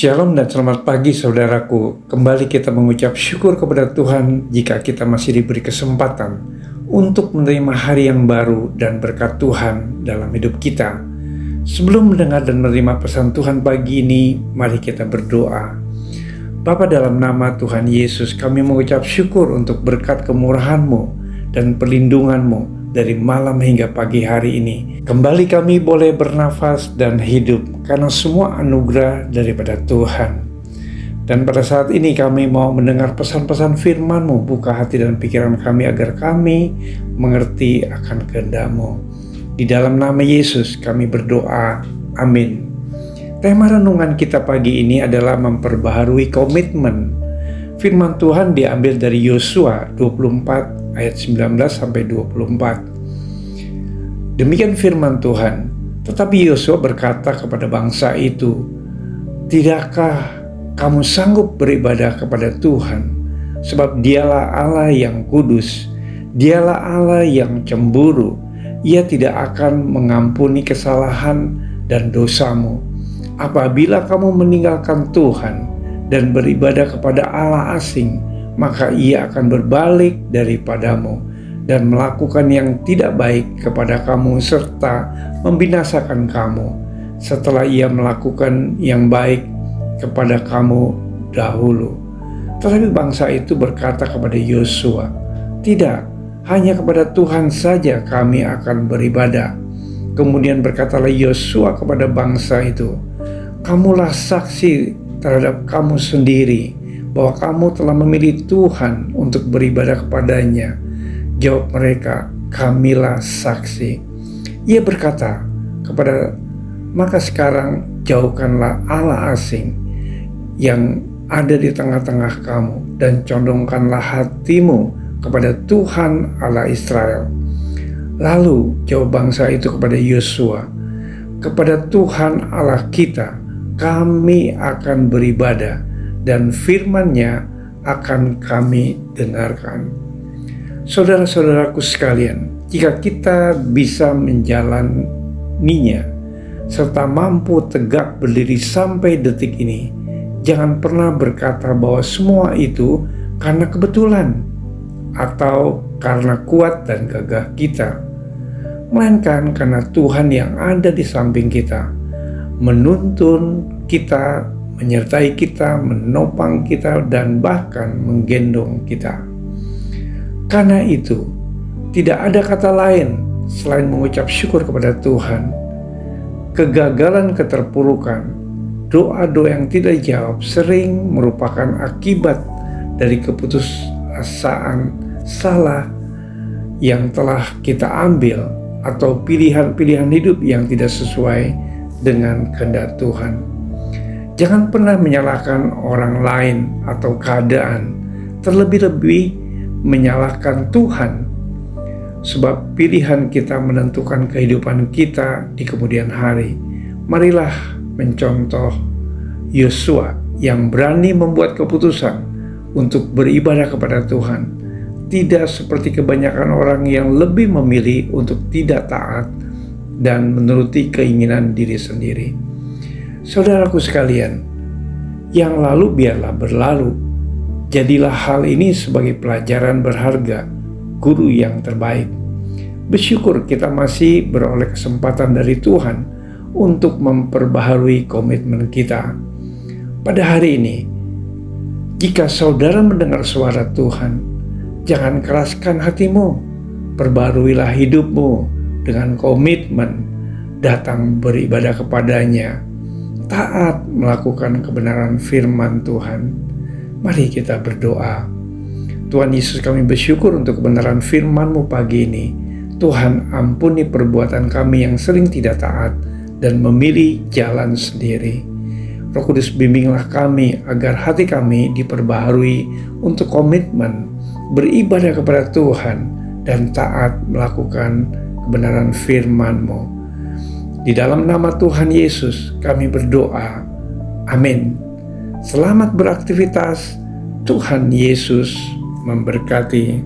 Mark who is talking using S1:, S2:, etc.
S1: Shalom dan selamat pagi saudaraku. Kembali kita mengucap syukur kepada Tuhan jika kita masih diberi kesempatan untuk menerima hari yang baru dan berkat Tuhan dalam hidup kita. Sebelum mendengar dan menerima pesan Tuhan pagi ini, mari kita berdoa. Bapa, dalam nama Tuhan Yesus, kami mengucap syukur untuk berkat kemurahan-Mu dan perlindungan-Mu dari malam hingga pagi hari ini. Kembali kami boleh bernafas dan hidup karena semua anugerah daripada Tuhan. Dan pada saat ini kami mau mendengar pesan-pesan firman-Mu. Buka hati dan pikiran kami agar kami mengerti akan kehendak-Mu. Di dalam nama Yesus kami berdoa, amin. Tema renungan kita pagi ini adalah memperbaharui komitmen. Firman Tuhan diambil dari Yosua 24 ayat 19-24. Demikian firman Tuhan. Tetapi Yosua berkata kepada bangsa itu, "Tidakkah kamu sanggup beribadah kepada Tuhan? Sebab Dialah Allah yang kudus, Dialah Allah yang cemburu. Ia tidak akan mengampuni kesalahan dan dosamu. Apabila kamu meninggalkan Tuhan dan beribadah kepada Allah asing, maka Ia akan berbalik daripadamu dan melakukan yang tidak baik kepada kamu serta membinasakan kamu setelah Ia melakukan yang baik kepada kamu dahulu." Tetapi bangsa itu berkata kepada Yosua, "Tidak, hanya kepada Tuhan saja kami akan beribadah." Kemudian berkatalah Yosua kepada bangsa itu, "Kamulah saksi terhadap kamu sendiri bahwa kamu telah memilih Tuhan untuk beribadah kepadanya." Jawab mereka, "Kamilah saksi." Ia berkata kepada, "Maka sekarang jauhkanlah Allah asing yang ada di tengah-tengah kamu dan condongkanlah hatimu kepada Tuhan Allah Israel." Lalu jawab bangsa itu kepada Yosua, "Kepada Tuhan Allah kita kami akan beribadah dan firman-Nya akan kami dengarkan." Saudara-saudaraku sekalian, jika kita bisa menjalaninya serta mampu tegak berdiri sampai detik ini, jangan pernah berkata bahwa semua itu karena kebetulan atau karena kuat dan gagah kita, melainkan karena Tuhan yang ada di samping kita, menuntun kita, menyertai kita, menopang kita, dan bahkan menggendong kita. Karena itu, tidak ada kata lain selain mengucap syukur kepada Tuhan. Kegagalan, keterpurukan, doa-doa yang tidak dijawab sering merupakan akibat dari keputusasaan salah yang telah kita ambil atau pilihan-pilihan hidup yang tidak sesuai dengan kehendak Tuhan. Jangan pernah menyalahkan orang lain atau keadaan, terlebih-lebih menyalahkan Tuhan, sebab pilihan kita menentukan kehidupan kita di kemudian hari. Marilah mencontoh Yosua yang berani membuat keputusan untuk beribadah kepada Tuhan, tidak seperti kebanyakan orang yang lebih memilih untuk tidak taat dan menuruti keinginan diri sendiri. Saudaraku sekalian, yang lalu biarlah berlalu. Jadilah hal ini sebagai pelajaran berharga, guru yang terbaik. Bersyukur kita masih beroleh kesempatan dari Tuhan untuk memperbaharui komitmen kita. Pada hari ini, jika saudara mendengar suara Tuhan, jangan keraskan hatimu, perbaharuilah hidupmu dengan komitmen datang beribadah kepadanya, taat melakukan kebenaran firman Tuhan. Mari kita berdoa. Tuhan Yesus, kami bersyukur untuk kebenaran firman-Mu pagi ini. Tuhan, ampuni perbuatan kami yang sering tidak taat dan memilih jalan sendiri. Roh Kudus, bimbinglah kami agar hati kami diperbaharui untuk komitmen beribadah kepada Tuhan dan taat melakukan kebenaran firman-Mu. Di dalam nama Tuhan Yesus kami berdoa, amin. Selamat beraktivitas. Tuhan Yesus memberkati.